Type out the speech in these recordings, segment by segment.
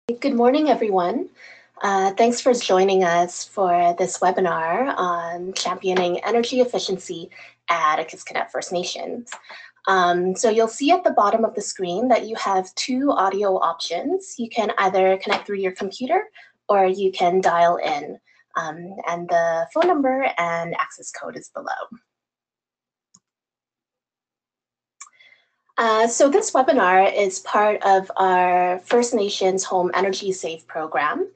Good morning, everyone. Thanks for joining us for this webinar on championing energy efficiency at Akisqnuk First Nations. So you'll see at the bottom of the screen that you have two audio options. You can either connect through your computer or you can dial in, and the phone number and access code is below. So this webinar is part of our First Nations Home Energy Save program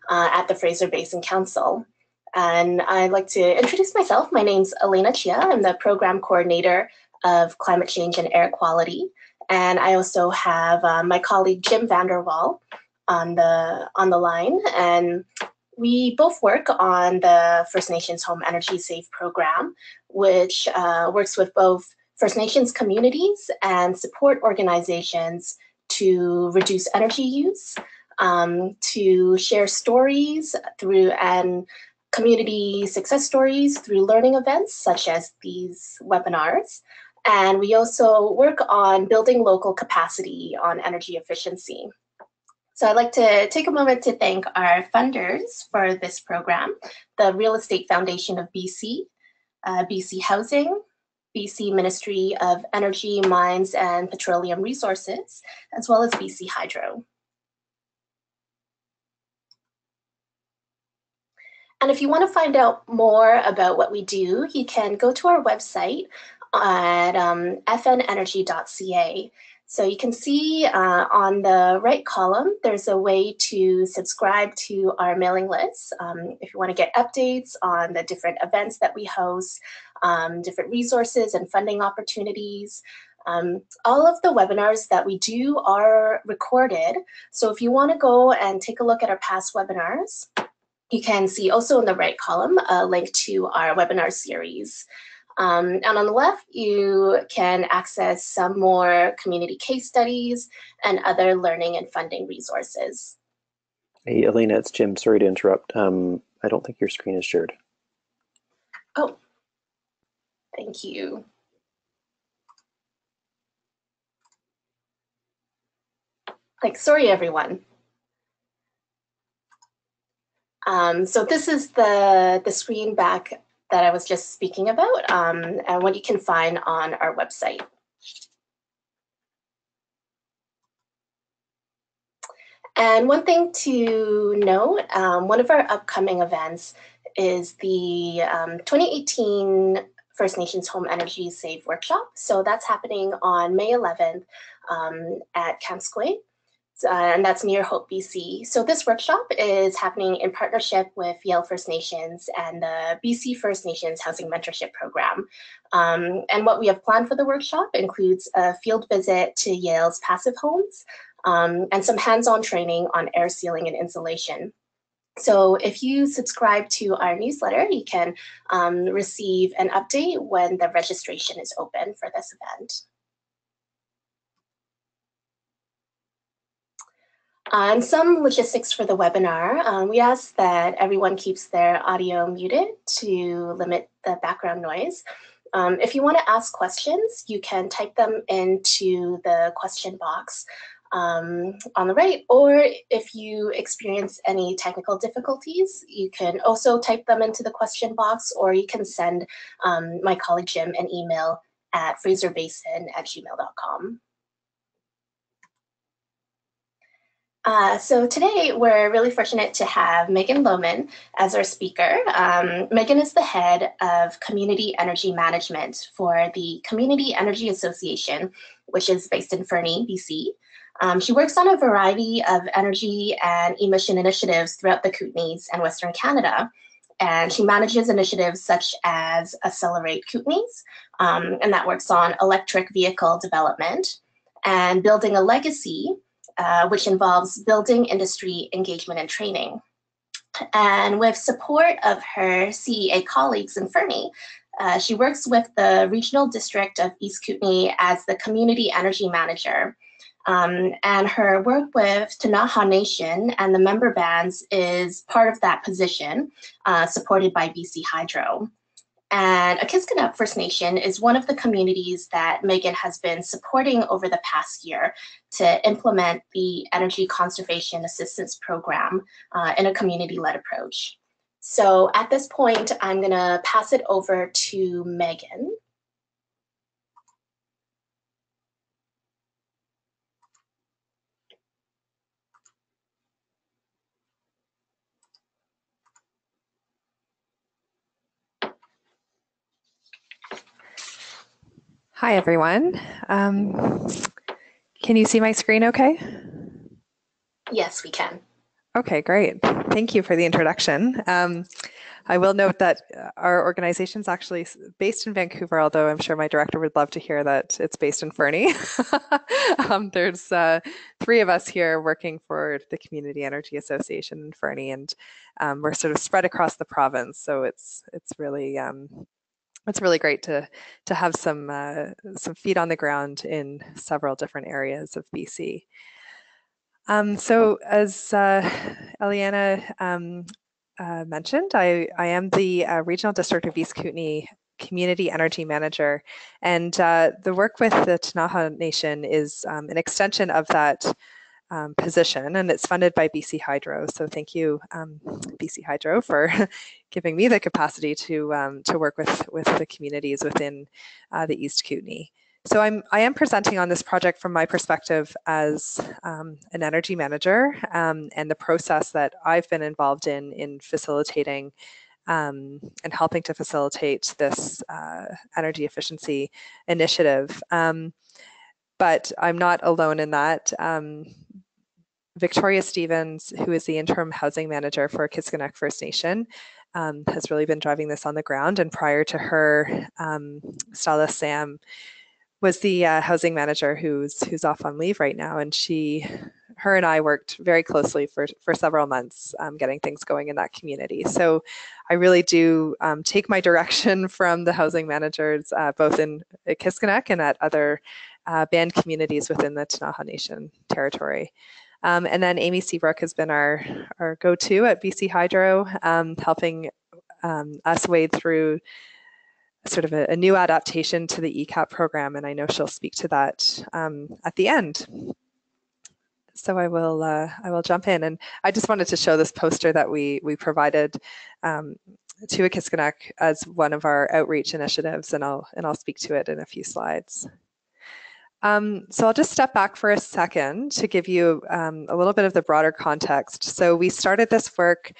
at the Fraser Basin Council. And I'd like to introduce myself. My name's Elena Chia. I'm the program coordinator of climate change and air quality. And I also have my colleague Jim Vanderwall on the line. And we both work on the First Nations Home Energy Save program, which works with both First Nations communities and support organizations to reduce energy use, to share stories through and community success stories through learning events such as these webinars. And we also work on building local capacity on energy efficiency. So I'd like to take a moment to thank our funders for this program, the Real Estate Foundation of BC, BC Housing, BC Ministry of Energy, Mines and Petroleum Resources, as well as BC Hydro. And if you want to find out more about what we do, you can go to our website at fnenergy.ca. So you can see on the right column, there's a way to subscribe to our mailing list. If you want to get updates on the different events that we host, different resources and funding opportunities. All of the webinars that we do are recorded. So if you want to go and take a look at our past webinars, you can see also in the right column a link to our webinar series. And on the left, you can access some more community case studies and other learning and funding resources. Hey, Elena, it's Jim. Sorry to interrupt. I don't think your screen is shared. Oh, thank you. Sorry, everyone. So this is the screen back that I was just speaking about, and what you can find on our website. And one thing to note, one of our upcoming events is the 2018 First Nations Home Energy Save Workshop. So that's happening on May 11th at Akisqnuk. And that's near Hope, BC. So this workshop is happening in partnership with Yale First Nations and the BC First Nations Housing Mentorship Program. And what we have planned for the workshop includes a field visit to Yale's passive homes and some hands-on training on air sealing and insulation. So if you subscribe to our newsletter, you can receive an update when the registration is open for this event. And some logistics for the webinar. We ask that everyone keeps their audio muted to limit the background noise. If you want to ask questions, you can type them into the question box on the right, or if you experience any technical difficulties, you can also type them into the question box, or you can send my colleague Jim an email at fraserbasin@gmail.com. So today we're really fortunate to have Megan Lohman as our speaker. Megan is the head of Community Energy Management for the Community Energy Association, which is based in Fernie, BC. She works on a variety of energy and emission initiatives throughout the Kootenays and Western Canada. And she manages initiatives such as Accelerate Kootenays, and that works on electric vehicle development and building a legacy, which involves building industry engagement and training. And with support of her CEA colleagues in Fernie, she works with the Regional District of East Kootenay as the Community Energy Manager. And her work with Ktunaxa Nation and the member bands is part of that position, supported by BC Hydro. And Akisqnuk First Nation is one of the communities that Megan has been supporting over the past year to implement the Energy Conservation Assistance Program in a community-led approach. So at this point, I'm going to pass it over to Megan. Hi, everyone. Can you see my screen okay? Yes, we can. Okay, great. Thank you for the introduction. I will note that our organization is actually based in Vancouver, although I'm sure my director would love to hear that it's based in Fernie. There's 3 of us here working for the Community Energy Association in Fernie, and we're sort of spread across the province. So it's really great to have some feet on the ground in several different areas of BC. So as Eliana mentioned, I am the Regional District of East Kootenay Community Energy Manager, and the work with the Ktunaxa Nation is an extension of that position, and it's funded by BC Hydro. So thank you, BC Hydro, for giving me the capacity to work with the communities within the East Kootenay. So I am presenting on this project from my perspective as an energy manager, and the process that I've been involved in facilitating and helping to facilitate this energy efficiency initiative. But I'm not alone in that. Victoria Stevens, who is the interim housing manager for Akisqnuk First Nation, has really been driving this on the ground. And prior to her, Stella Sam was the housing manager who's off on leave right now. And her and I worked very closely for several months getting things going in that community. So I really do take my direction from the housing managers, both in Akisqnuk and at other band communities within the Ktunaxa Nation territory. And then Amy Seabrook has been our go-to at BC Hydro, helping us wade through sort of a new adaptation to the ECAP program, and I know she'll speak to that at the end. So I will jump in, and I just wanted to show this poster that we provided to Akisqnuk as one of our outreach initiatives, and I'll speak to it in a few slides. So I'll just step back for a second to give you a little bit of the broader context. So we started this work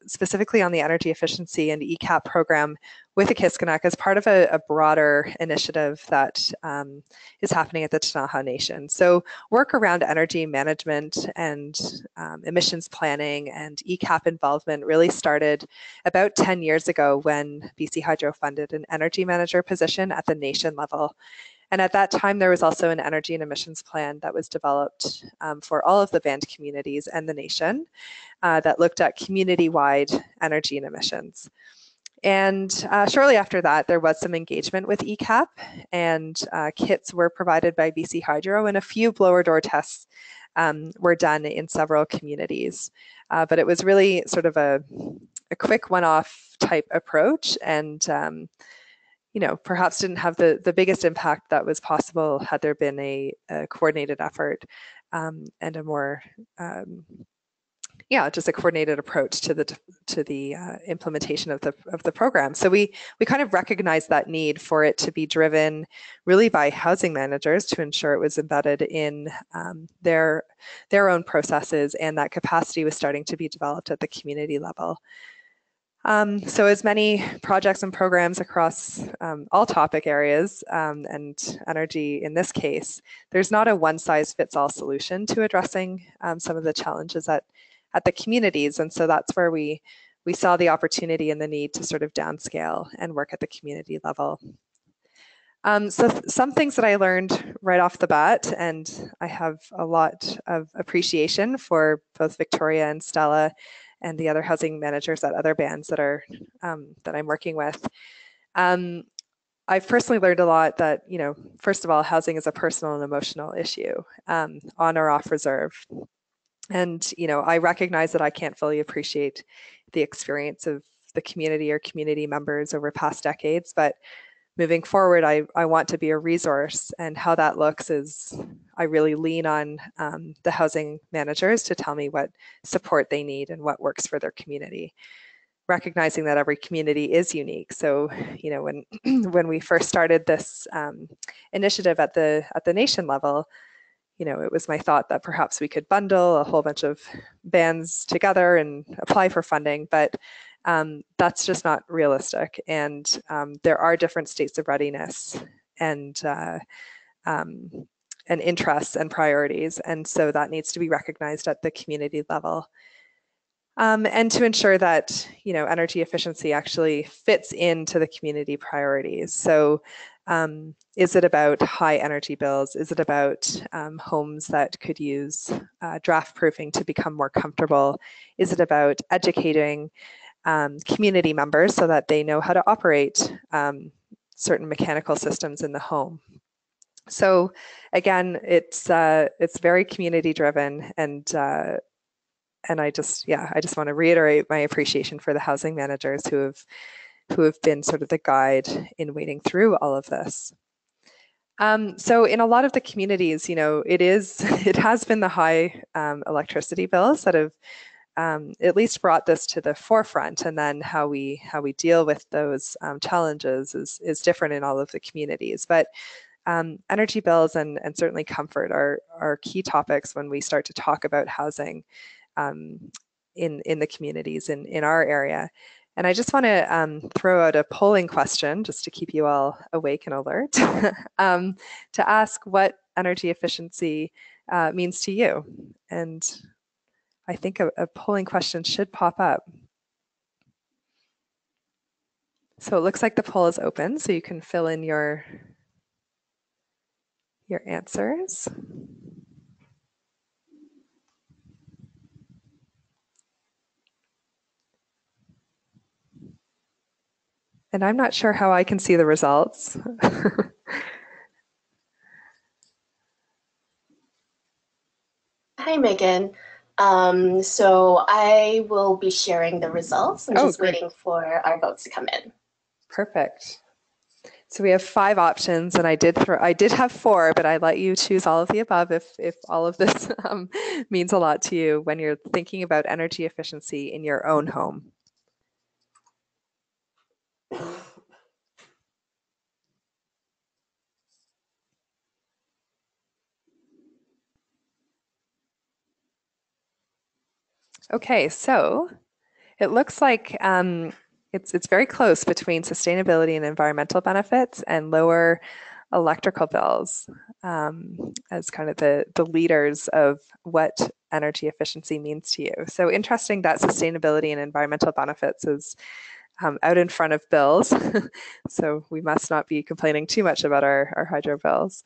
specifically on the energy efficiency and ECAP program with Akisqnuk as part of a broader initiative that is happening at the Ktunaxa Nation. So work around energy management and emissions planning and ECAP involvement really started about 10 years ago when BC Hydro funded an energy manager position at the nation level. And at that time, there was also an energy and emissions plan that was developed for all of the band communities and the nation that looked at community-wide energy and emissions. And shortly after that, there was some engagement with ECAP, and kits were provided by BC Hydro, and a few blower door tests were done in several communities. But it was really sort of a quick one-off type approach, and perhaps didn't have the biggest impact that was possible had there been a coordinated effort and a more, just a coordinated approach to the implementation of the program. So we kind of recognized that need for it to be driven really by housing managers to ensure it was embedded in their own processes, and that capacity was starting to be developed at the community level. So as many projects and programs across all topic areas and energy in this case, there's not a one-size-fits-all solution to addressing some of the challenges at the communities. And so that's where we saw the opportunity and the need to sort of downscale and work at the community level. So some things that I learned right off the bat, and I have a lot of appreciation for both Victoria and Stella and the other housing managers at other bands that I'm working with. I've personally learned a lot that, first of all, housing is a personal and emotional issue, on or off reserve. And, I recognize that I can't fully appreciate the experience of the community or community members over past decades, but moving forward, I want to be a resource, and how that looks is I really lean on the housing managers to tell me what support they need and what works for their community, recognizing that every community is unique. So, you know, when we first started this initiative at the nation level, you know, it was my thought that perhaps we could bundle a whole bunch of bands together and apply for funding, but that's just not realistic. And there are different states of readiness and interests and priorities. And so that needs to be recognized at the community level. And to ensure that, you know, energy efficiency actually fits into the community priorities. So is it about high energy bills? Is it about homes that could use draft proofing to become more comfortable? Is it about educating community members so that they know how to operate certain mechanical systems in the home? So again, it's very community driven, and I just want to reiterate my appreciation for the housing managers who have been sort of the guide in wading through all of this. So in a lot of the communities, you know, it has been the high electricity bills that have at least brought this to the forefront, and then how we deal with those challenges is different in all of the communities. But energy bills and certainly comfort are key topics when we start to talk about housing in the communities in our area. And I just want to throw out a polling question just to keep you all awake and alert to ask what energy efficiency means to you. And I think a polling question should pop up. So it looks like the poll is open, so you can fill in your answers. And I'm not sure how I can see the results. Hi, Megan. So I will be sharing the results. I'm just waiting for our votes to come in. Perfect. So we have 5 options, and I did have 4, but I let you choose all of the above if all of this means a lot to you when you're thinking about energy efficiency in your own home. Okay, so it looks like it's very close between sustainability and environmental benefits and lower electrical bills as kind of the leaders of what energy efficiency means to you. So interesting that sustainability and environmental benefits is out in front of bills. So we must not be complaining too much about our hydro bills.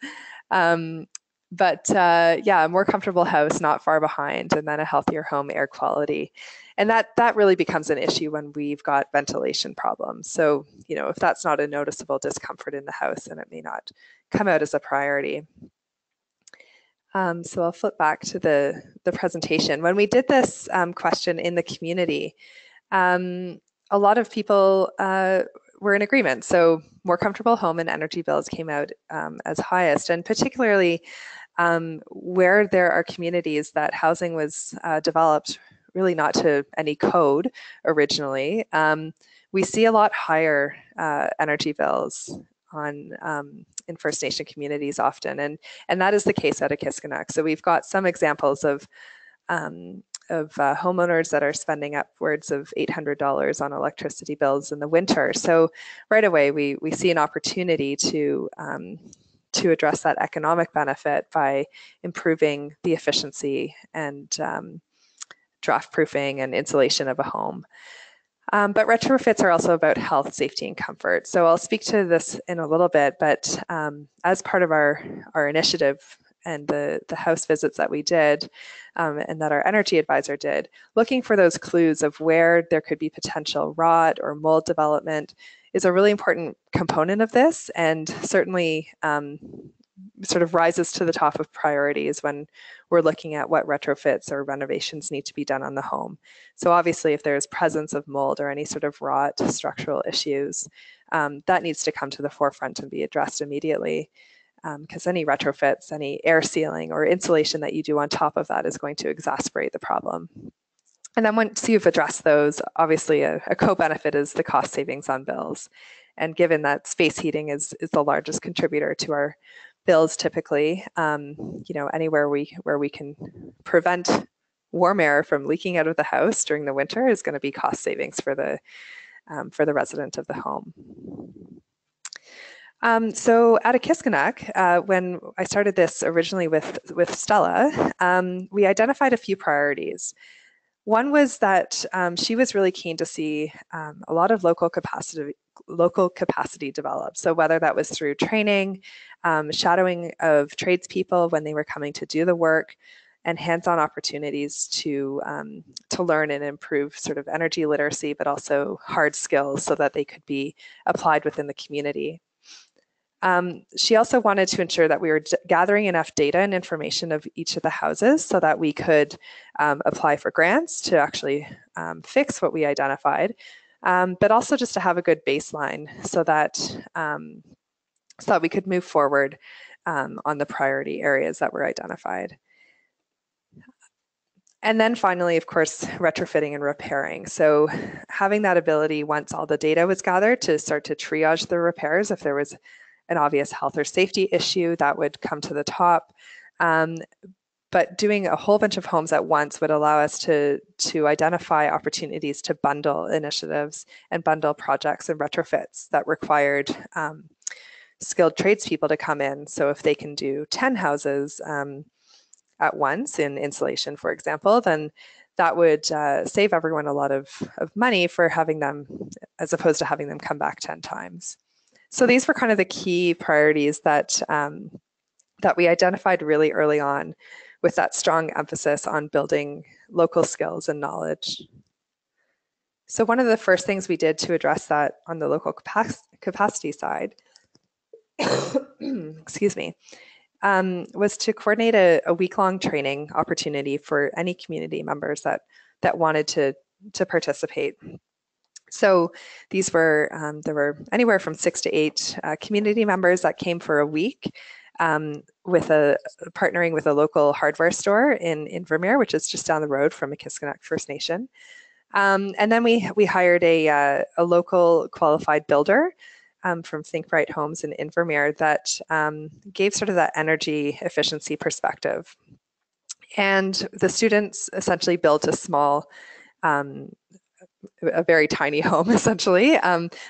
But yeah, a more comfortable house not far behind, and then a healthier home air quality. And that really becomes an issue when we've got ventilation problems. So, you know, if that's not a noticeable discomfort in the house, then it may not come out as a priority. So I'll flip back to the presentation. When we did this question in the community, a lot of people were in agreement. So more comfortable home and energy bills came out as highest, and particularly where there are communities that housing was developed really not to any code originally, we see a lot higher energy bills in First Nation communities often, and that is the case at Akisqnuk. So we've got some examples of homeowners that are spending upwards of $800 on electricity bills in the winter. So right away we see an opportunity to address that economic benefit by improving the efficiency and draft proofing and insulation of a home. But retrofits are also about health, safety, and comfort. So I'll speak to this in a little bit, but as part of our initiative and the house visits that we did and that our energy advisor did, looking for those clues of where there could be potential rot or mold development is a really important component of this. And certainly sort of rises to the top of priorities when we're looking at what retrofits or renovations need to be done on the home. So obviously, if there's presence of mold or any sort of rot structural issues, that needs to come to the forefront and be addressed immediately, because any retrofits, any air sealing or insulation that you do on top of that is going to exacerbate the problem. And then once you've addressed those, obviously a co-benefit is the cost savings on bills. And given that space heating is the largest contributor to our bills typically, anywhere where we can prevent warm air from leaking out of the house during the winter is going to be cost savings for the resident of the home. So at Akisqnuk, when I started this originally with Stella, we identified a few priorities. One was that she was really keen to see a lot of local capacity developed. So whether that was through training, shadowing of tradespeople when they were coming to do the work, and hands-on opportunities to learn and improve sort of energy literacy, but also hard skills so that they could be applied within the community. She also wanted to ensure that we were gathering enough data and information of each of the houses so that we could apply for grants to actually fix what we identified, but also just to have a good baseline so that we could move forward on the priority areas that were identified. And then finally, of course, retrofitting and repairing. So having that ability, once all the data was gathered, to start to triage the repairs if there was an obvious health or safety issue, that would come to the top. But doing a whole bunch of homes at once would allow us to identify opportunities to bundle initiatives and bundle projects and retrofits that required skilled tradespeople to come in. So if they can do 10 houses at once in insulation, for example, then that would save everyone a lot of money for having them, as opposed to having them come back 10 times. So these were kind of the key priorities that we identified really early on, with that strong emphasis on building local skills and knowledge. So one of the first things we did to address that on the local capacity side, excuse me, was to coordinate a week-long training opportunity for any community members that wanted to participate. So these were, there were anywhere from 6 to 8 community members that came for a week, partnering with a local hardware store in Vermeer, which is just down the road from Akisqnuk First Nation. And then we hired a local qualified builder from Think Bright Homes in Vermeer that gave sort of that energy efficiency perspective. And the students essentially built a small, a very tiny home, essentially,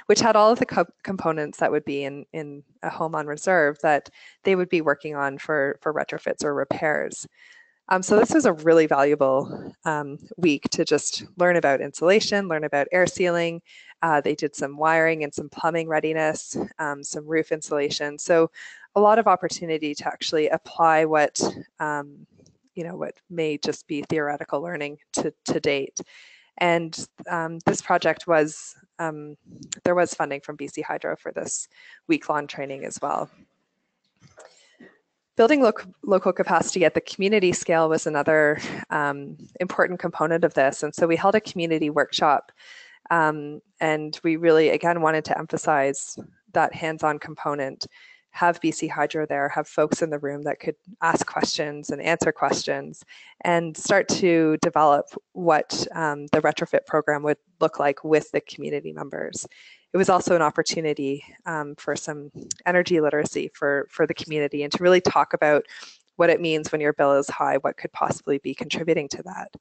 which had all of the components that would be in a home on reserve that they would be working on for retrofits or repairs. So this was a really valuable week to just learn about insulation, learn about air sealing. They did some wiring and some plumbing readiness, some roof insulation. So a lot of opportunity to actually apply what may just be theoretical learning to date. And this project was, there was funding from BC Hydro for this week-long training as well. Building local capacity at the community scale was another important component of this. And so we held a community workshop, and we really, again, wanted to emphasize that hands-on component, have BC Hydro there, have folks in the room that could ask questions and answer questions, and start to develop what the retrofit program would look like with the community members. It was also an opportunity for some energy literacy for the community, and to really talk about what it means when your bill is high, what could possibly be contributing to that.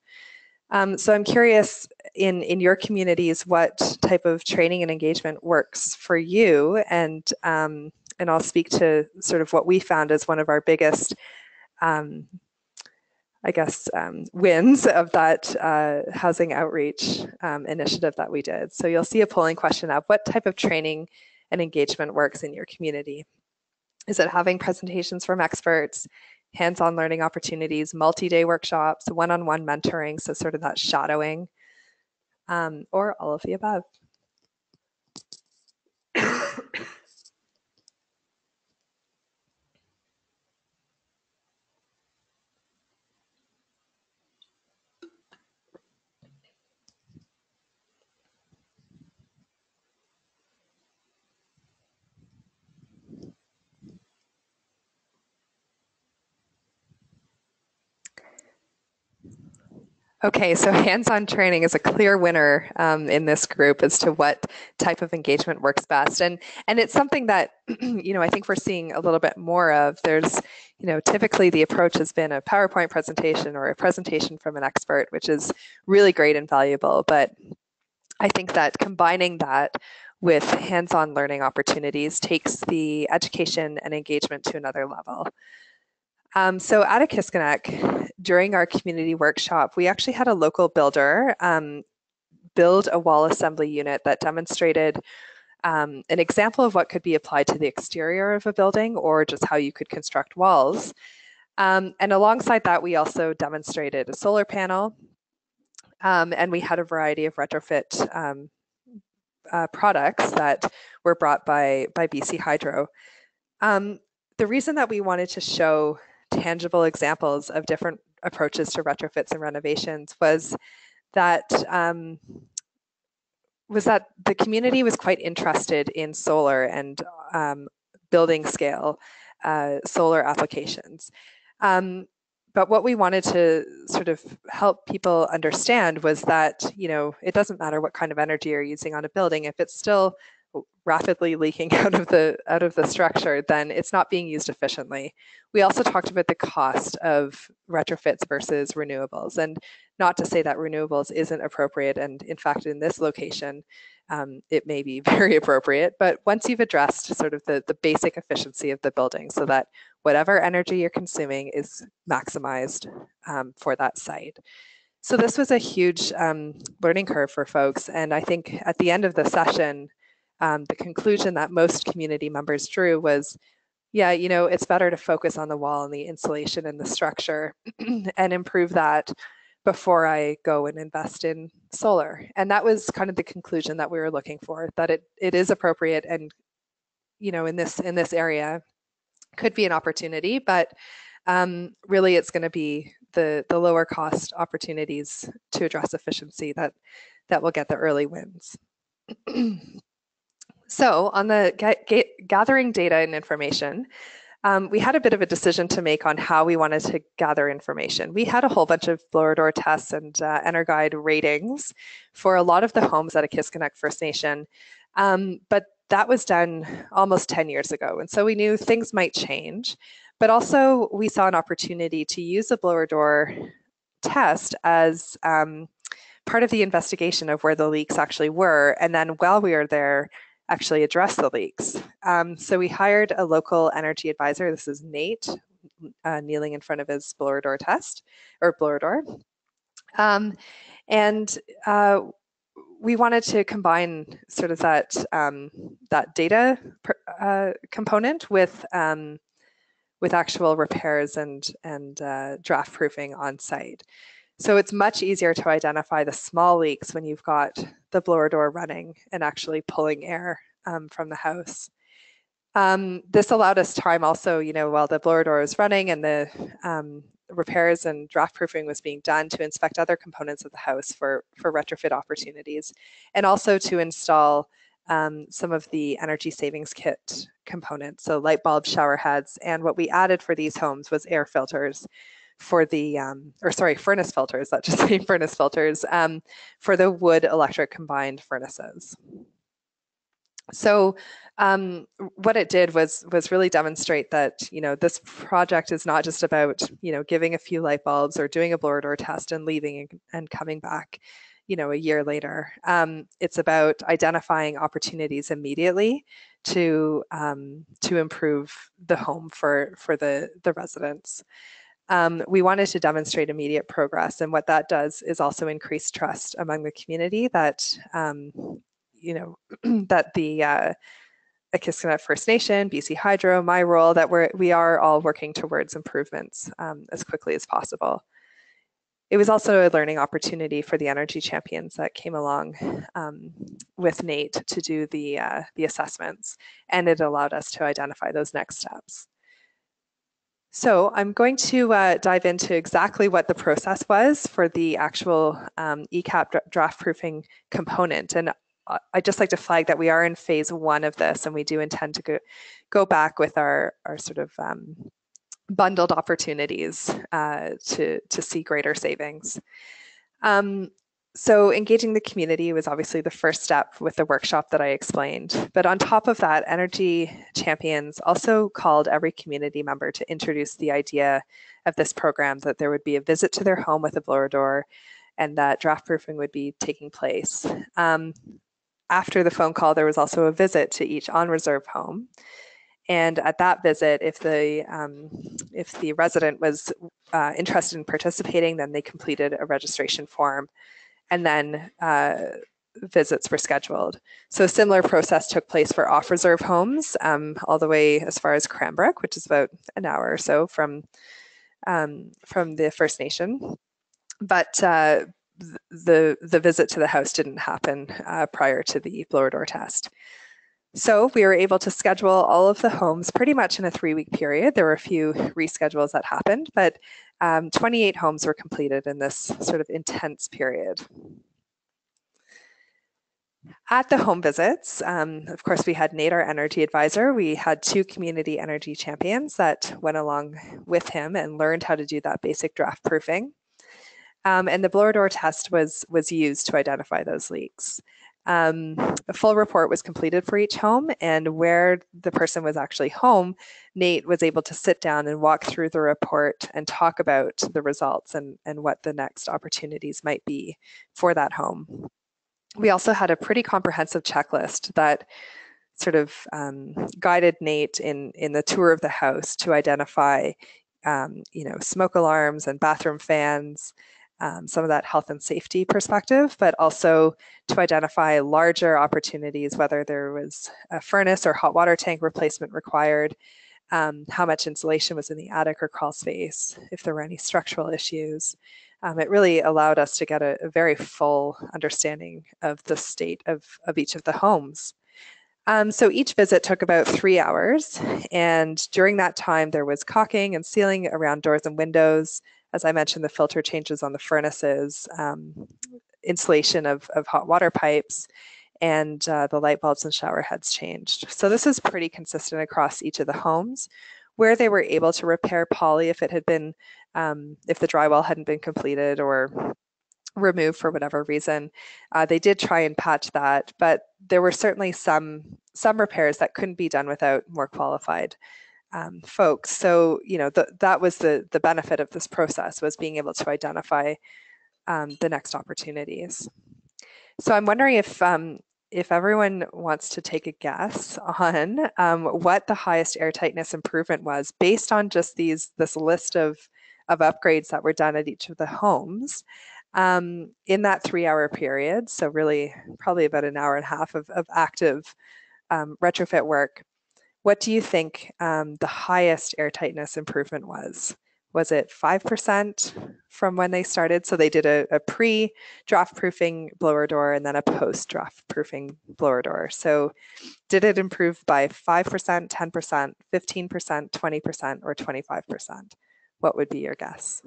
So I'm curious, in your communities, what type of training and engagement works for you, and I'll speak to sort of what we found as one of our biggest, wins of that housing outreach initiative that we did. So you'll see a polling question of what type of training and engagement works in your community. Is it having presentations from experts, hands-on learning opportunities, multi-day workshops, one-on-one mentoring, so sort of that shadowing, or all of the above? Okay, so hands-on training is a clear winner in this group as to what type of engagement works best, and it's something that I think we're seeing a little bit more of. There's typically the approach has been a PowerPoint presentation or a presentation from an expert, which is really great and valuable, but I think that combining that with hands-on learning opportunities takes the education and engagement to another level. So at Akisqnuk, during our community workshop, we actually had a local builder build a wall assembly unit that demonstrated an example of what could be applied to the exterior of a building or just how you could construct walls. And alongside that, we also demonstrated a solar panel, and we had a variety of retrofit products that were brought by BC Hydro. The reason that we wanted to show tangible examples of different approaches to retrofits and renovations was that the community was quite interested in solar and building scale solar applications. But what we wanted to sort of help people understand was that, it doesn't matter what kind of energy you're using on a building, if it's still rapidly leaking out of the structure, then it's not being used efficiently. We also talked about the cost of retrofits versus renewables, and not to say that renewables isn't appropriate, and in fact in this location it may be very appropriate, but once you've addressed sort of the basic efficiency of the building so that whatever energy you're consuming is maximized for that site. So this was a huge learning curve for folks, and I think at the end of the session, the conclusion that most community members drew was, yeah, it's better to focus on the wall and the insulation and the structure and improve that before I go and invest in solar. And that was kind of the conclusion that we were looking for, that it is appropriate and, in this area could be an opportunity, but really it's going to be the lower cost opportunities to address efficiency that will get the early wins. So on the gathering data and information, we had a bit of a decision to make on how we wanted to gather information. We had a whole bunch of blower door tests and EnerGuide ratings for a lot of the homes at Akisqnuk First Nation, but that was done almost 10 years ago. And so we knew things might change, but also we saw an opportunity to use the blower door test as part of the investigation of where the leaks actually were. And then while we were there, actually address the leaks. So we hired a local energy advisor. This is Nate, kneeling in front of his blower door test, or blower door. And we wanted to combine sort of that data component with actual repairs and draft proofing on site. So it's much easier to identify the small leaks when you've got the blower door running and actually pulling air from the house. This allowed us time also, while the blower door was running and the repairs and draft proofing was being done, to inspect other components of the house for retrofit opportunities, and also to install some of the energy savings kit components, so light bulbs, shower heads, and what we added for these homes was air filters for the, furnace filters, let's just say furnace filters, for the wood electric combined furnaces. So what it did was really demonstrate that, this project is not just about, giving a few light bulbs or doing a blower door test and leaving and coming back, a year later. It's about identifying opportunities immediately to improve the home for the residents. We wanted to demonstrate immediate progress, and what that does is also increase trust among the community that, that the Akisqnuk First Nation, BC Hydro, my role, that we are all working towards improvements as quickly as possible. It was also a learning opportunity for the energy champions that came along with Nate to do the assessments, and it allowed us to identify those next steps. So I'm going to dive into exactly what the process was for the actual ECAP draft proofing component. And I'd just like to flag that we are in phase 1 of this, and we do intend to go back with our sort of bundled opportunities to see greater savings. So engaging the community was obviously the first step with the workshop that I explained. But on top of that, energy champions also called every community member to introduce the idea of this program, that there would be a visit to their home with a blower door and that draft proofing would be taking place. After the phone call, there was also a visit to each on-reserve home. And at that visit, if the resident was interested in participating, then they completed a registration form, and then visits were scheduled. So a similar process took place for off-reserve homes, all the way as far as Cranbrook, which is about an hour or so from the First Nation. But the visit to the house didn't happen prior to the blower door test. So we were able to schedule all of the homes pretty much in a 3-week period. There were a few reschedules that happened, but 28 homes were completed in this sort of intense period. At the home visits, of course, we had Nate, our energy advisor. We had 2 community energy champions that went along with him and learned how to do that basic draft proofing. And the blower door test was used to identify those leaks. A full report was completed for each home, and where the person was actually home, Nate was able to sit down and walk through the report and talk about the results and what the next opportunities might be for that home. We also had a pretty comprehensive checklist that sort of guided Nate in the tour of the house to identify, smoke alarms and bathroom fans, some of that health and safety perspective, but also to identify larger opportunities, whether there was a furnace or hot water tank replacement required, how much insulation was in the attic or crawl space, if there were any structural issues. It really allowed us to get a very full understanding of the state of each of the homes. So each visit took about 3 hours, and during that time there was caulking and sealing around doors and windows. As I mentioned, the filter changes on the furnaces, installation of hot water pipes, and the light bulbs and shower heads changed. So this is pretty consistent across each of the homes. Where they were able to repair poly if it had been, if the drywall hadn't been completed or removed for whatever reason, they did try and patch that, but there were certainly some repairs that couldn't be done without more qualified folks. So, that was the benefit of this process, was being able to identify the next opportunities. So I'm wondering if everyone wants to take a guess on what the highest airtightness improvement was based on just this list of upgrades that were done at each of the homes in that 3-hour period. So really probably about an hour and a half of active retrofit work. What do you think the highest airtightness improvement was? Was it 5% from when they started? So they did a pre-draft proofing blower door and then a post-draft proofing blower door. So did it improve by 5%, 10%, 15%, 20%, or 25%? What would be your guess?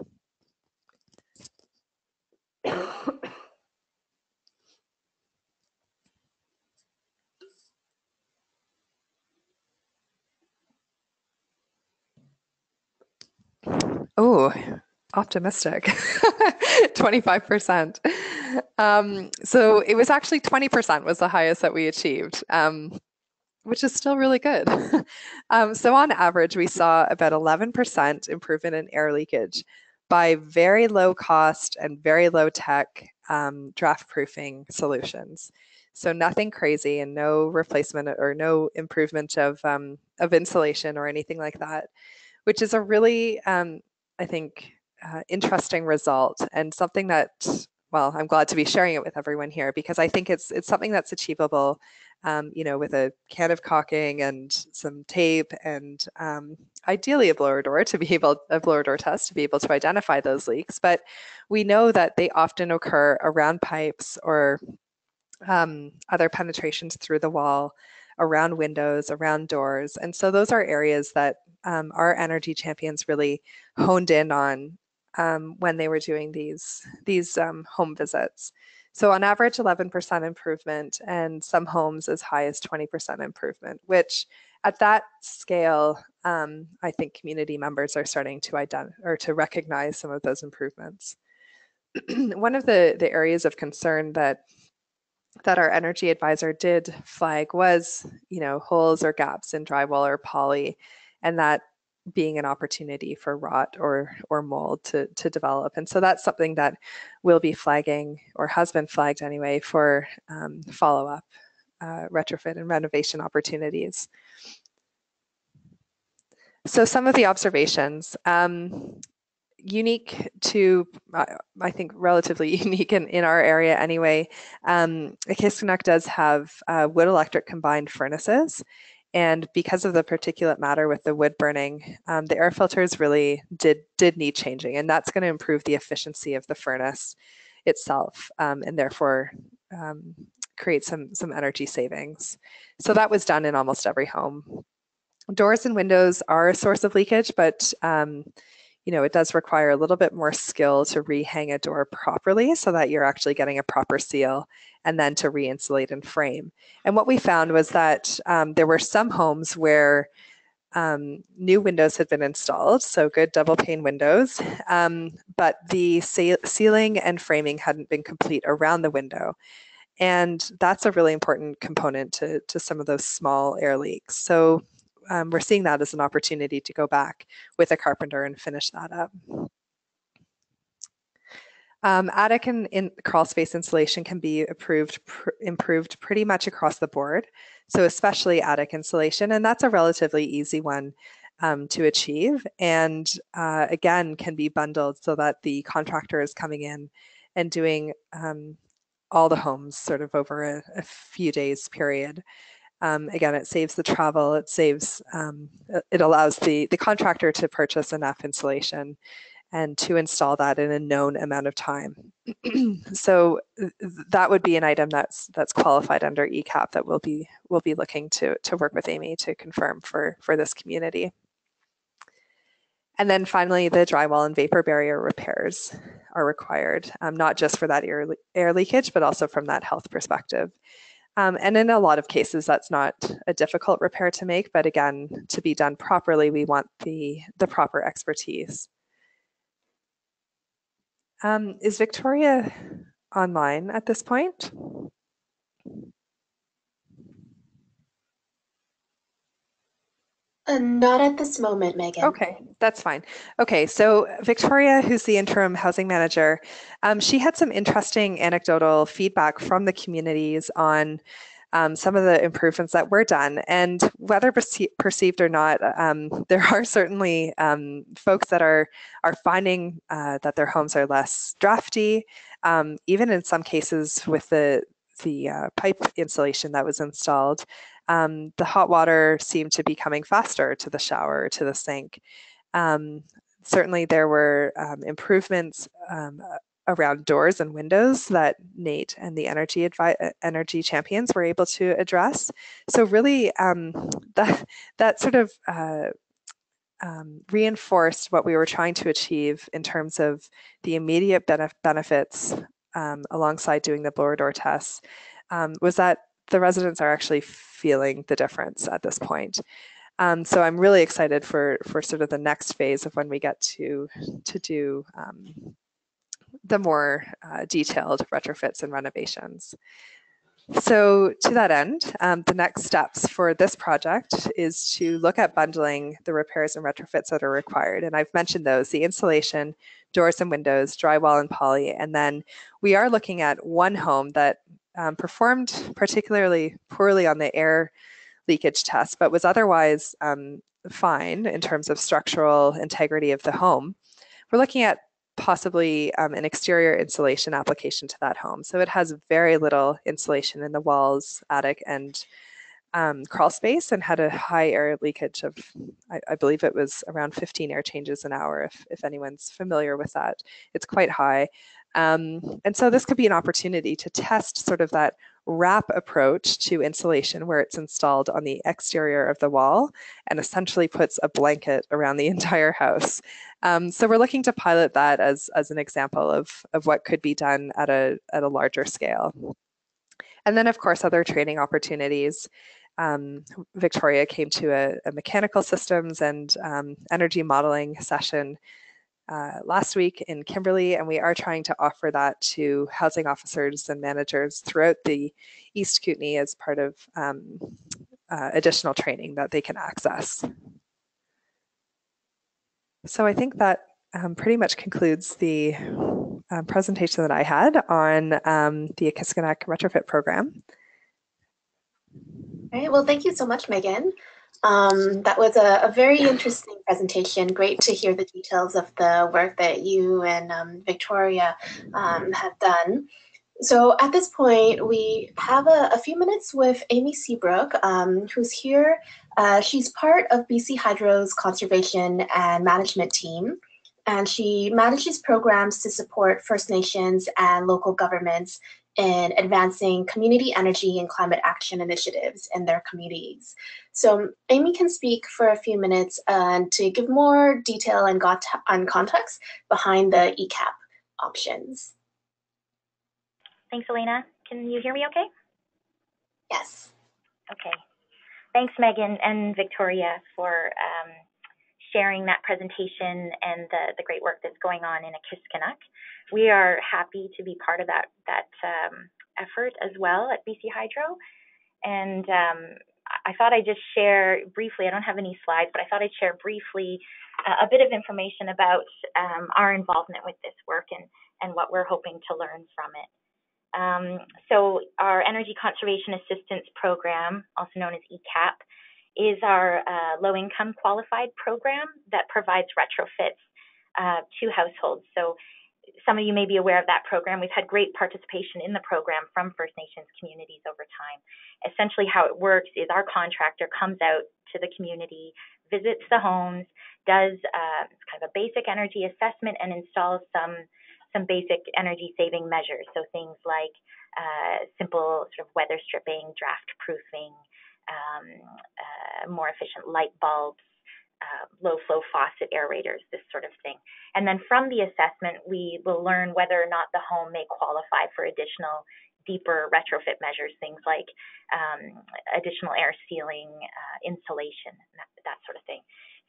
Oh, optimistic. 25%. So it was actually 20% was the highest that we achieved, which is still really good. So on average, we saw about 11% improvement in air leakage by very low cost and very low tech draft proofing solutions. So nothing crazy and no replacement or no improvement of insulation or anything like that, which is a really, I think, interesting result, and something that, well, I'm glad to be sharing it with everyone here, because I think it's something that's achievable, with a can of caulking and some tape and ideally a blower door test to be able to identify those leaks. But we know that they often occur around pipes or other penetrations through the wall, around windows, around doors. And so those are areas that our energy champions really honed in on when they were doing these home visits. So on average, 11% improvement, and some homes as high as 20% improvement, which at that scale, I think community members are starting to recognize some of those improvements. one of the areas of concern that our energy advisor did flag was, holes or gaps in drywall or poly, and that being an opportunity for rot or mold to develop. And so that's something that we'll be flagging, or has been flagged anyway, for follow-up retrofit and renovation opportunities. So some of the observations. Unique to, I think, relatively unique in our area anyway. Akisqnuk does have wood electric combined furnaces, and because of the particulate matter with the wood burning, the air filters really did need changing, and that's going to improve the efficiency of the furnace itself, and therefore create some energy savings. So that was done in almost every home. Doors and windows are a source of leakage, but it does require a little bit more skill to rehang a door properly so that you're actually getting a proper seal, and then to re-insulate and frame. And what we found was that there were some homes where new windows had been installed, so good double pane windows, but the sealing and framing hadn't been complete around the window. And that's a really important component to some of those small air leaks. So we're seeing that as an opportunity to go back with a carpenter and finish that up. Attic and crawl space insulation can be improved pretty much across the board, so especially attic insulation, and that's a relatively easy one to achieve, and again can be bundled so that the contractor is coming in and doing all the homes sort of over a few days period. Again, it saves the travel, it allows the contractor to purchase enough insulation and to install that in a known amount of time. So that would be an item that's qualified under ECAP that we'll be looking to work with Amy to confirm for this community. And then finally, the drywall and vapor barrier repairs are required, not just for that air leakage, but also from that health perspective. And in a lot of cases, that's not a difficult repair to make, but again, to be done properly, we want the proper expertise. Is Victoria online at this point? Not at this moment, Megan. Okay, that's fine. Okay, so Victoria, who's the interim housing manager, she had some interesting anecdotal feedback from the communities on some of the improvements that were done. And whether perceived or not, there are certainly folks that are finding that their homes are less drafty, even in some cases with the pipe insulation that was installed. The hot water seemed to be coming faster to the shower, to the sink. Certainly there were improvements around doors and windows that Nate and the energy champions were able to address. So really that sort of reinforced what we were trying to achieve in terms of the immediate benefits alongside doing the blower door tests, was that the residents are actually feeling the difference at this point. So I'm really excited for sort of the next phase of when we get to do the more detailed retrofits and renovations. So to that end, the next steps for this project is to look at bundling the repairs and retrofits that are required. And I've mentioned those: the insulation, doors and windows, drywall and poly. And then we are looking at one home that performed particularly poorly on the air leakage test, but was otherwise fine in terms of structural integrity of the home. We're looking at possibly an exterior insulation application to that home. So it has very little insulation in the walls, attic, and crawl space, and had a high air leakage of, I believe it was around 15 air changes an hour, if anyone's familiar with that. It's quite high. And so this could be an opportunity to test sort of that wrap approach to insulation, where it's installed on the exterior of the wall and essentially puts a blanket around the entire house. So we're looking to pilot that as an example of what could be done at a larger scale. And then, of course, other training opportunities. Victoria came to a mechanical systems and energy modeling session last week in Kimberley, and we are trying to offer that to housing officers and managers throughout the East Kootenay as part of additional training that they can access. So I think that pretty much concludes the presentation that I had on the Akisqnuk retrofit program. All right, well, thank you so much, Megan. That was a very interesting presentation. Great to hear the details of the work that you and Victoria have done. So at this point, we have a few minutes with Amy Seabrook, who's here. She's part of BC Hydro's conservation and management team, and she manages programs to support First Nations and local governments in advancing community energy and climate action initiatives in their communities. So Amy can speak for a few minutes to give more detail and context behind the ECAP options. Thanks, Elena. Can you hear me okay? Yes. Okay. Thanks, Megan and Victoria, for sharing that presentation and the great work that's going on in Akisqnuk. We are happy to be part of that effort as well at BC Hydro. And I thought I'd just share briefly, I don't have any slides, but I thought I'd share briefly a bit of information about our involvement with this work and what we're hoping to learn from it. So our Energy Conservation Assistance Program, also known as ECAP, is our low-income qualified program that provides retrofits to households. So some of you may be aware of that program. We've had great participation in the program from First Nations communities over time. Essentially how it works is our contractor comes out to the community, visits the homes, does kind of a basic energy assessment and installs some basic energy saving measures. So things like simple sort of weather stripping, draft proofing, more efficient light bulbs, low flow faucet aerators, this sort of thing. And then from the assessment, we will learn whether or not the home may qualify for additional deeper retrofit measures, things like additional air sealing, insulation, that sort of thing.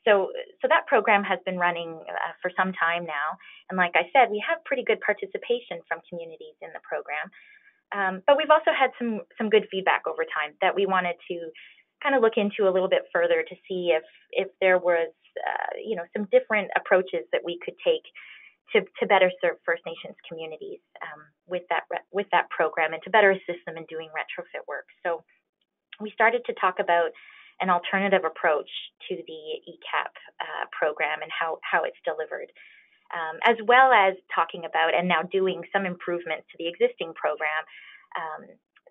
So that program has been running for some time now. And like I said, we have pretty good participation from communities in the program. But we've also had some good feedback over time that we wanted to kind of look into a little bit further to see if there was, some different approaches that we could take to better serve First Nations communities with that program and to better assist them in doing retrofit work. So we started to talk about an alternative approach to the ECAP program and how it's delivered, as well as talking about and now doing some improvements to the existing program,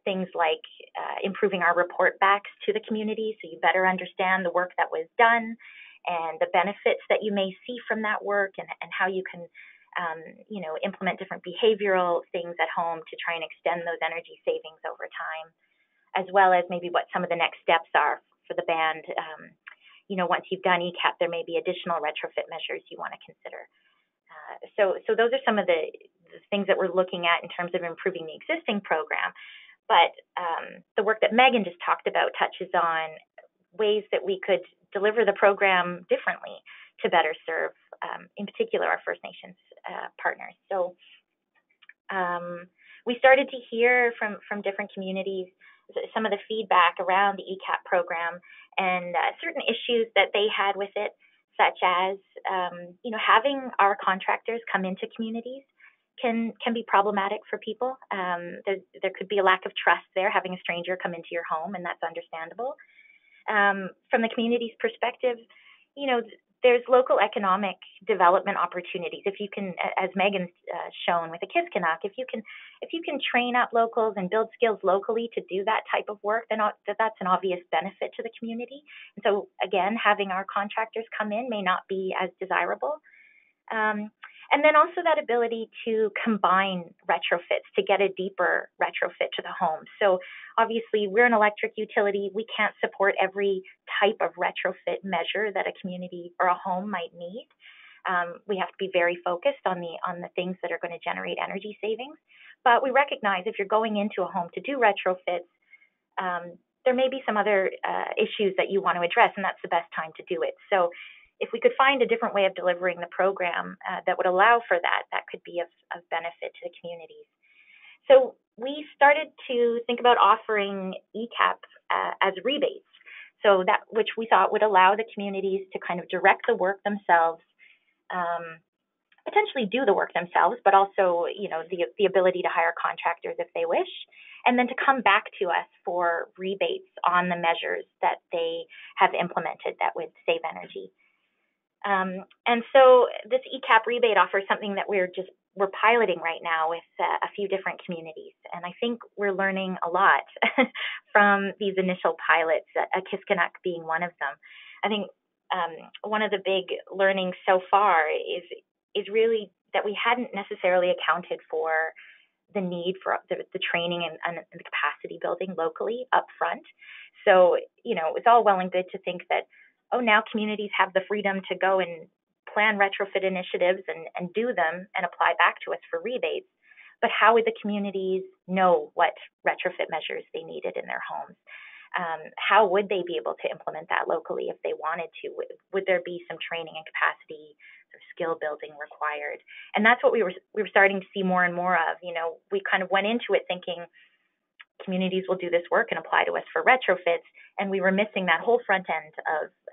things like improving our report backs to the community so you better understand the work that was done and the benefits that you may see from that work and how you can implement different behavioral things at home to try and extend those energy savings over time, as well as maybe what some of the next steps are for the band. Once you've done ECAP, there may be additional retrofit measures you want to consider. So those are some of the things that we're looking at in terms of improving the existing program. But the work that Megan just talked about touches on ways that we could deliver the program differently to better serve, in particular, our First Nations partners. So we started to hear from different communities some of the feedback around the ECAP program and certain issues that they had with it, such as, having our contractors come into communities can be problematic for people. There could be a lack of trust there, having a stranger come into your home, and that's understandable. From the community's perspective, there's local economic development opportunities. If you can, as Megan's shown with Akisqnuk, if you can train up locals and build skills locally to do that type of work, then that's an obvious benefit to the community. And so again, having our contractors come in may not be as desirable. And then also that ability to combine retrofits to get a deeper retrofit to the home. So obviously we're an electric utility. We can't support every type of retrofit measure that a community or a home might need. We have to be very focused on the things that are going to generate energy savings. But we recognize if you're going into a home to do retrofits, there may be some other issues that you want to address, and that's the best time to do it. So if we could find a different way of delivering the program that would allow for that, that could be of benefit to the communities. So we started to think about offering ECAP as rebates. So that, which we thought would allow the communities to kind of direct the work themselves, potentially do the work themselves, but also, you know, the ability to hire contractors if they wish, and then to come back to us for rebates on the measures that they have implemented that would save energy. And so this ECAP rebate offer is something that we're piloting right now with a few different communities. And I think we're learning a lot from these initial pilots, Akisqnuk being one of them. I think one of the big learnings so far is really that we hadn't necessarily accounted for the need for the training and the capacity building locally up front. So, you know, it's all well and good to think that, oh, now communities have the freedom to go and plan retrofit initiatives and do them and apply back to us for rebates. But how would the communities know what retrofit measures they needed in their homes? How would they be able to implement that locally if they wanted to? Would there be some training and capacity or skill building required? And that's what we were starting to see more and more of. You know, we kind of went into it thinking communities will do this work and apply to us for retrofits, and we were missing that whole front end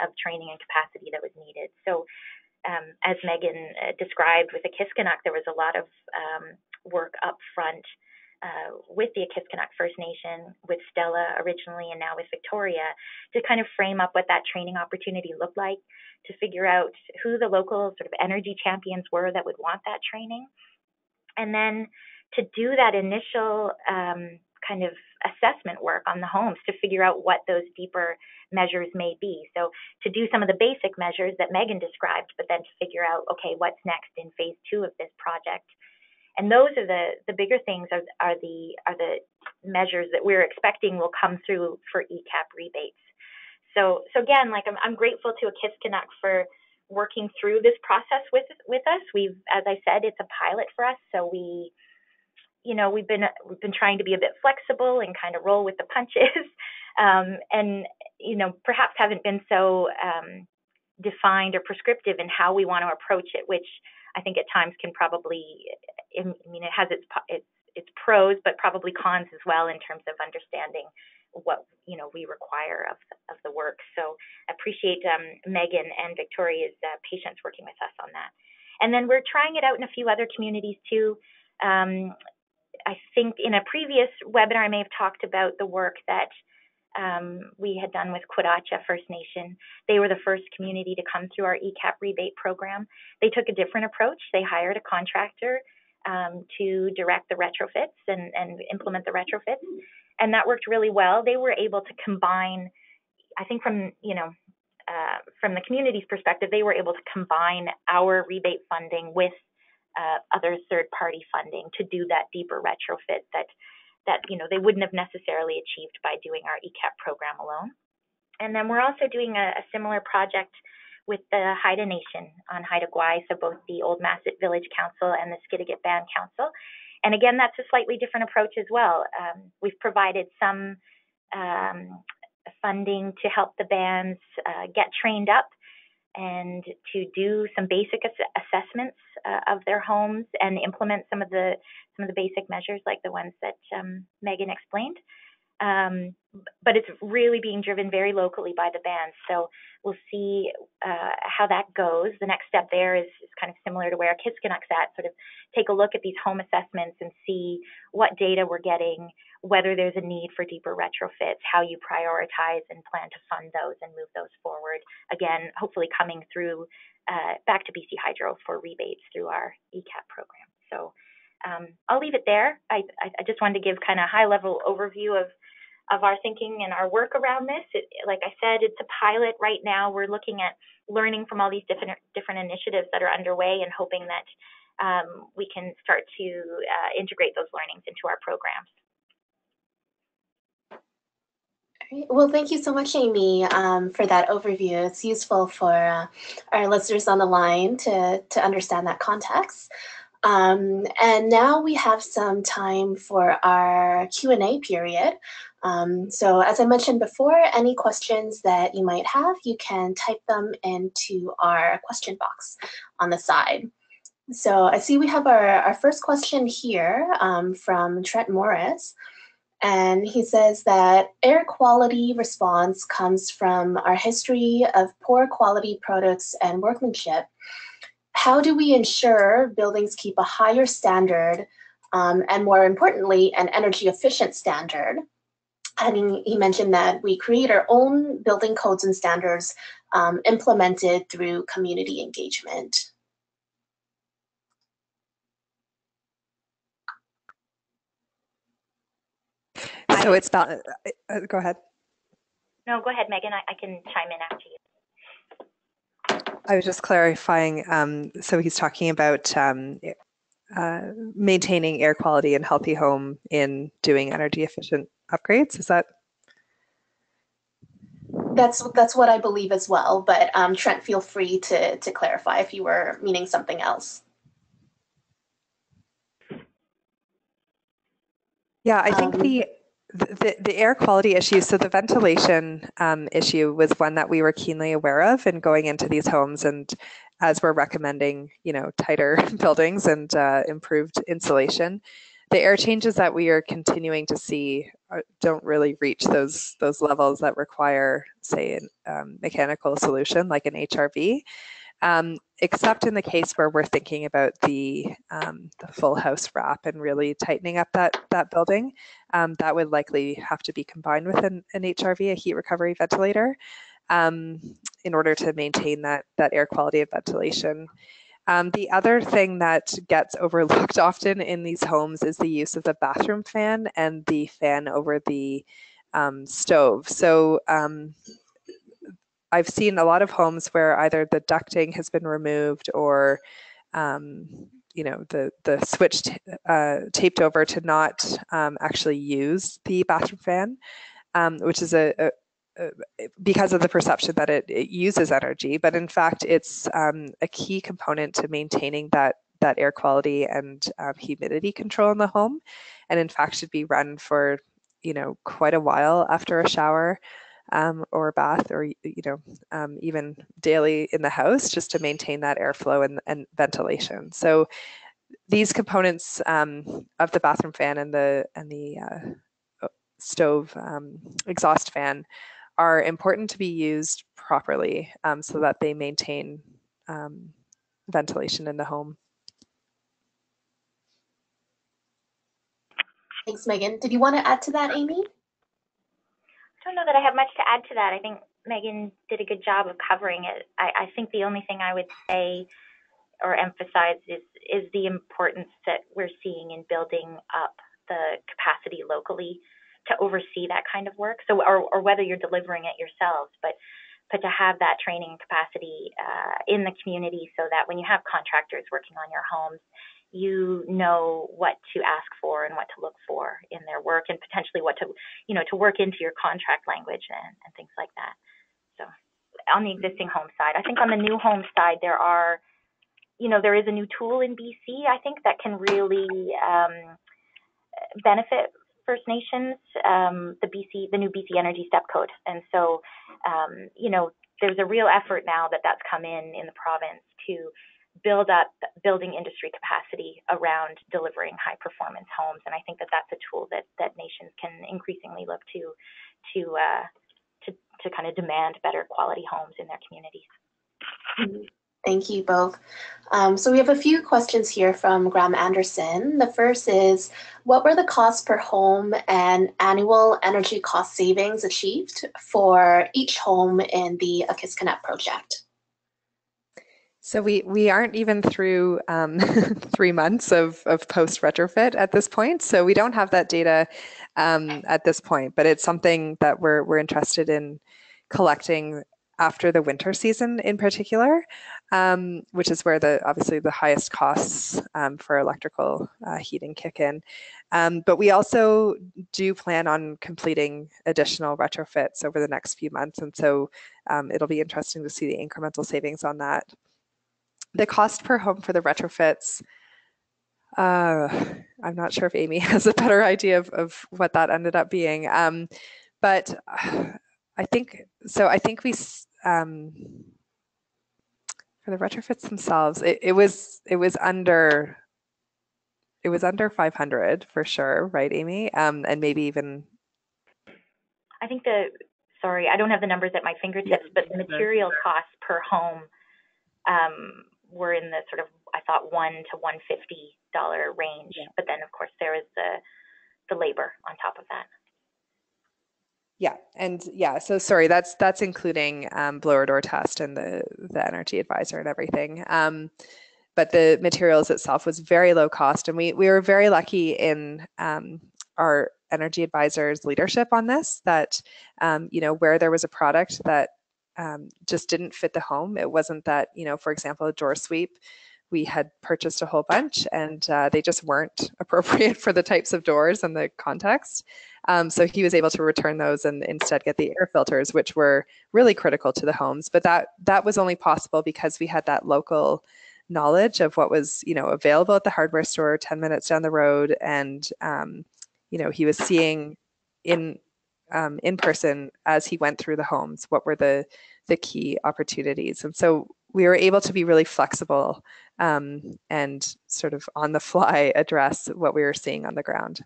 of training and capacity that was needed. So as Megan described with Akisqnuk, there was a lot of work up front with the Akisqnuk First Nation, with Stella originally, and now with Victoria, to kind of frame up what that training opportunity looked like, to figure out who the local sort of energy champions were that would want that training, and then to do that initial kind of assessment work on the homes to figure out what those deeper measures may be. So to do some of the basic measures that Megan described, but then to figure out, okay, what's next in phase 2 of this project. And those are the bigger things are the measures that we're expecting will come through for ECAP rebates. So again, like I'm grateful to Akisqnuk for working through this process with us. We've, as I said, it's a pilot for us, so we've been trying to be a bit flexible and kind of roll with the punches, and perhaps haven't been so defined or prescriptive in how we want to approach it, which I think at times can probably, it has its pros, but probably cons as well in terms of understanding what we require of the work. So I appreciate Megan and Victoria's patience working with us on that. And then we're trying it out in a few other communities too. I think in a previous webinar, I may have talked about the work that we had done with Quadacha First Nation. They were the first community to come through our ECAP rebate program. They took a different approach. They hired a contractor to direct the retrofits and implement the retrofits, and that worked really well. They were able to combine, I think from the community's perspective, they were able to combine our rebate funding with other third-party funding to do that deeper retrofit that they wouldn't have necessarily achieved by doing our ECAP program alone. And then we're also doing a similar project with the Haida Nation on Haida Gwaii, so both the Old Masset Village Council and the Skidegate Band Council. And again, that's a slightly different approach as well. We've provided some funding to help the bands get trained up and to do some basic assessments of their homes and implement some of the basic measures like the ones that Megan explained. But it's really being driven very locally by the bands. So we'll see how that goes. The next step there is kind of similar to where Akisqnuk's at, sort of take a look at these home assessments and see what data we're getting, whether there's a need for deeper retrofits, how you prioritize and plan to fund those and move those forward. Again, hopefully coming through back to BC Hydro for rebates through our ECAP program. So I'll leave it there. I just wanted to give kind of high-level overview of our thinking and our work around this. Like I said, it's a pilot right now. We're looking at learning from all these different initiatives that are underway and hoping that we can start to integrate those learnings into our programs. Well, thank you so much, Amy, for that overview. It's useful for our listeners on the line to understand that context. And now we have some time for our Q&A period. So as I mentioned before, any questions that you might have, you can type them into our question box on the side. So I see we have our first question here from Trent Morris. And he says that air quality response comes from our history of poor quality products and workmanship. How do we ensure buildings keep a higher standard and, more importantly, an energy efficient standard? And he mentioned that we create our own building codes and standards implemented through community engagement. So it's about, go ahead. No, go ahead, Megan. I can chime in after you. I was just clarifying. So he's talking about maintaining air quality in healthy home in doing energy efficient upgrades. Is that? That's what I believe as well. But Trent, feel free to clarify if you were meaning something else. Yeah, I think the air quality issue, so the ventilation issue was one that we were keenly aware of in going into these homes, and as we're recommending, tighter buildings and improved insulation, the air changes that we are continuing to see don't really reach those levels that require, say, a mechanical solution like an HRV. Except in the case where we're thinking about the full house wrap and really tightening up that building, that would likely have to be combined with an HRV, a heat recovery ventilator, in order to maintain that air quality of ventilation. The other thing that gets overlooked often in these homes is the use of the bathroom fan and the fan over the stove. So I've seen a lot of homes where either the ducting has been removed or, the switch taped over to not actually use the bathroom fan, which is because of the perception that it uses energy, but in fact, it's a key component to maintaining that air quality and humidity control in the home, and in fact should be run for quite a while after a shower. Or a bath, or even daily in the house, just to maintain that airflow and ventilation. So these components of the bathroom fan and the stove exhaust fan are important to be used properly, so that they maintain ventilation in the home. Thanks, Megan. Did you want to add to that, Amy? I don't know that I have much to add to that. I think Megan did a good job of covering it. I think the only thing I would say or emphasize is the importance that we're seeing in building up the capacity locally to oversee that kind of work. So, or whether you're delivering it yourselves, but to have that training capacity in the community, so that when you have contractors working on your homes, you know what to ask for and what to look for in their work, and potentially what to work into your contract language and things like that. So on the existing home side, I think on the new home side, there is a new tool in BC, I think, that can really benefit First Nations, the new BC Energy Step Code. And so, there's a real effort now that's come in the province to build up building industry capacity around delivering high performance homes. And I think that's a tool that nations can increasingly look to kind of demand better quality homes in their communities. Thank you both. So we have a few questions here from Graham Anderson. The first is, what were the costs per home and annual energy cost savings achieved for each home in the Akisqnuk project? So we aren't even through 3 months of post retrofit at this point, so we don't have that data at this point. But it's something that we're interested in collecting after the winter season, in particular, which is where obviously the highest costs for electrical heating kick in. But we also do plan on completing additional retrofits over the next few months, and so it'll be interesting to see the incremental savings on that. The cost per home for the retrofits I'm not sure if Amy has a better idea of what that ended up being. But I think so. I think we for the retrofits themselves, it was under 500 for sure, right, Amy? And maybe even. I think sorry, I don't have the numbers at my fingertips, but the material costs per home were in the sort of, I thought, $1 to $150 range. Yeah. But then, of course, there is the labor on top of that. Yeah, and yeah, so sorry, that's including blower door test and the energy advisor and everything. But the materials itself was very low cost, and we were very lucky in our energy advisor's leadership on this. That where there was a product that just didn't fit the home, it wasn't that for example, a door sweep. We had purchased a whole bunch and they just weren't appropriate for the types of doors and the context. So he was able to return those and instead get the air filters, which were really critical to the homes. But that was only possible because we had that local knowledge of what was available at the hardware store 10 minutes down the road. And he was seeing in person as he went through the homes what were the key opportunities. And so we were able to be really flexible and sort of on the fly address what we were seeing on the ground.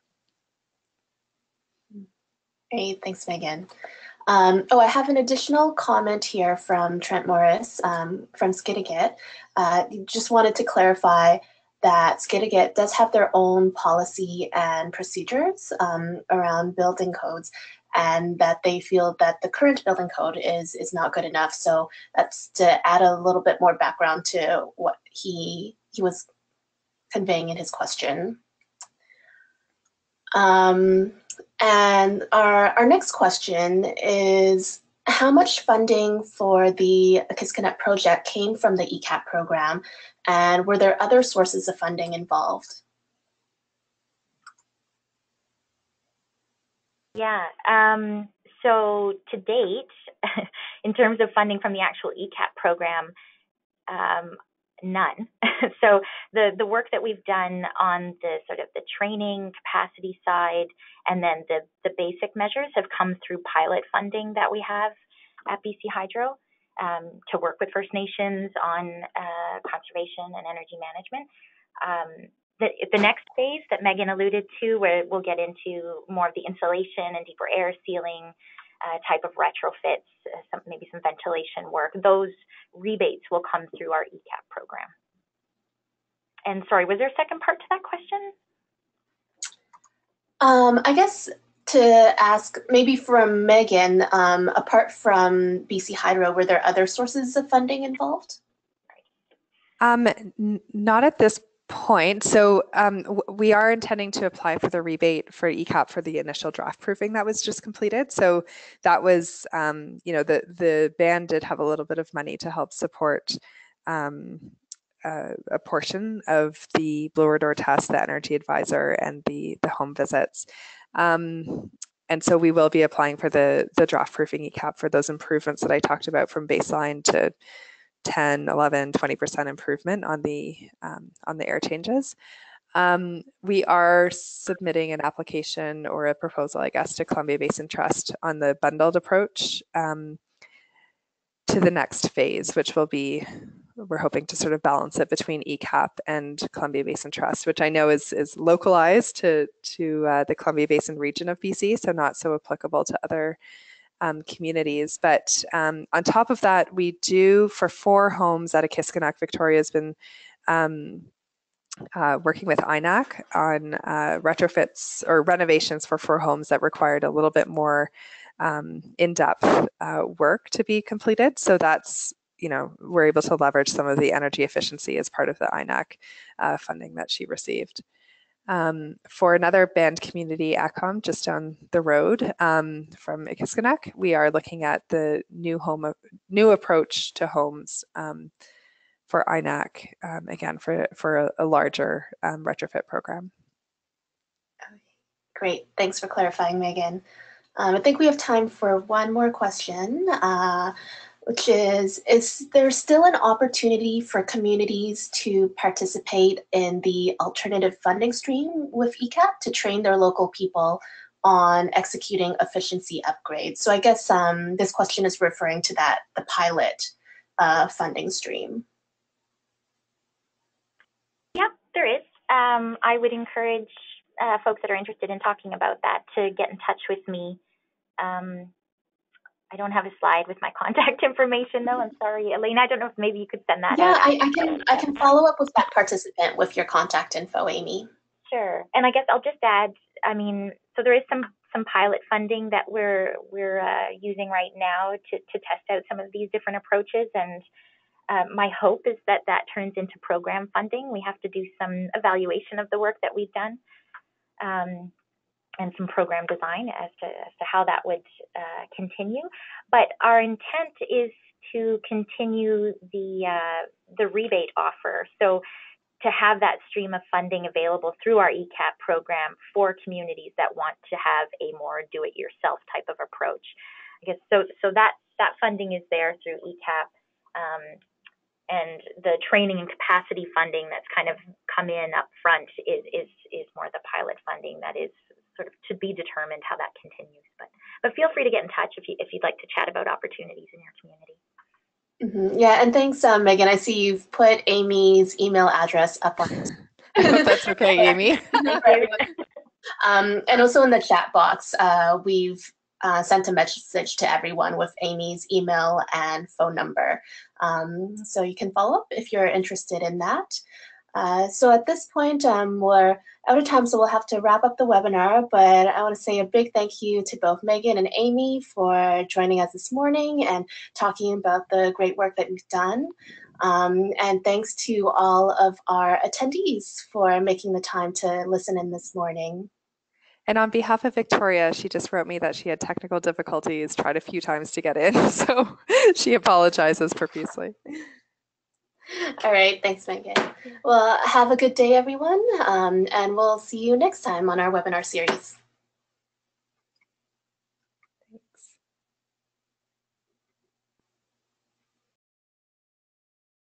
Great, thanks, Megan. I have an additional comment here from Trent Morris from Akisqnuk. Just wanted to clarify that Akisqnuk does have their own policy and procedures around building codes, and that they feel that the current building code is not good enough. So that's to add a little bit more background to what he was conveying in his question. And our next question is, how much funding for the Akisqnuk project came from the ECAP program, and were there other sources of funding involved? Yeah, so to date, in terms of funding from the actual ECAP program, none. So the work that we've done on the sort of the training capacity side and then the basic measures have come through pilot funding that we have at BC Hydro to work with First Nations on conservation and energy management. The next phase that Megan alluded to, where we'll get into more of the insulation and deeper air sealing type of retrofits, maybe some ventilation work, those rebates will come through our ECAP program. And sorry, was there a second part to that question? I guess to ask, maybe from Megan, apart from BC Hydro, were there other sources of funding involved? Not at this point. So we are intending to apply for the rebate for ECAP for the initial draft proofing that was just completed. So that was, the band did have a little bit of money to help support a portion of the blower door test, the energy advisor, and the home visits. And so we will be applying for the draft proofing ECAP for those improvements that I talked about from baseline to 10, 11, 20% improvement on the air changes. We are submitting an application or a proposal, I guess, to Columbia Basin Trust on the bundled approach to the next phase, which will be, we're hoping to sort of balance it between ECAP and Columbia Basin Trust, which I know is localized to the Columbia Basin region of BC, so not so applicable to other communities. But on top of that, we do, for 4 homes at Akisqnuk, Victoria has been working with INAC on retrofits or renovations for 4 homes that required a little bit more in-depth work to be completed. So that's, we're able to leverage some of the energy efficiency as part of the INAC funding that she received. For another band community, ACOM, just down the road from Akisqnuk, we are looking at the new approach to homes for INAC, again, for a larger retrofit program. Great, thanks for clarifying, Megan. I think we have time for one more question. which is there still an opportunity for communities to participate in the alternative funding stream with ECAP to train their local people on executing efficiency upgrades? So I guess this question is referring to the pilot funding stream. Yeah, there is. I would encourage folks that are interested in talking about that to get in touch with me. I don't have a slide with my contact information though. I'm sorry, Elena. I don't know if maybe you could send that out. I can follow up with that participant with your contact info, Amy. Sure. And I guess I'll just add, so there is some pilot funding that we're using right now to test out some of these different approaches. And my hope is that turns into program funding. We have to do some evaluation of the work that we've done. And some program design as to how that would continue. But our intent is to continue the rebate offer. So to have that stream of funding available through our ECAP program for communities that want to have a more do-it-yourself type of approach. I guess so that funding is there through ECAP. And the training and capacity funding that's kind of come in up front is more the pilot funding that is sort of to be determined how that continues. But feel free to get in touch if you'd like to chat about opportunities in your community. Mm-hmm. Yeah, and thanks, Megan. I see you've put Amy's email address up on. I hope that's okay, Amy. And also in the chat box, we've sent a message to everyone with Amy's email and phone number. So you can follow up if you're interested in that. So at this point, we're out of time, so we'll have to wrap up the webinar, but I want to say a big thank you to both Megan and Amy for joining us this morning and talking about the great work that we've done. And thanks to all of our attendees for making the time to listen in this morning. And on behalf of Victoria, she just wrote me that she had technical difficulties, tried a few times to get in, so she apologizes profusely. All right, thanks, Megan. Well, have a good day, everyone, and we'll see you next time on our webinar series.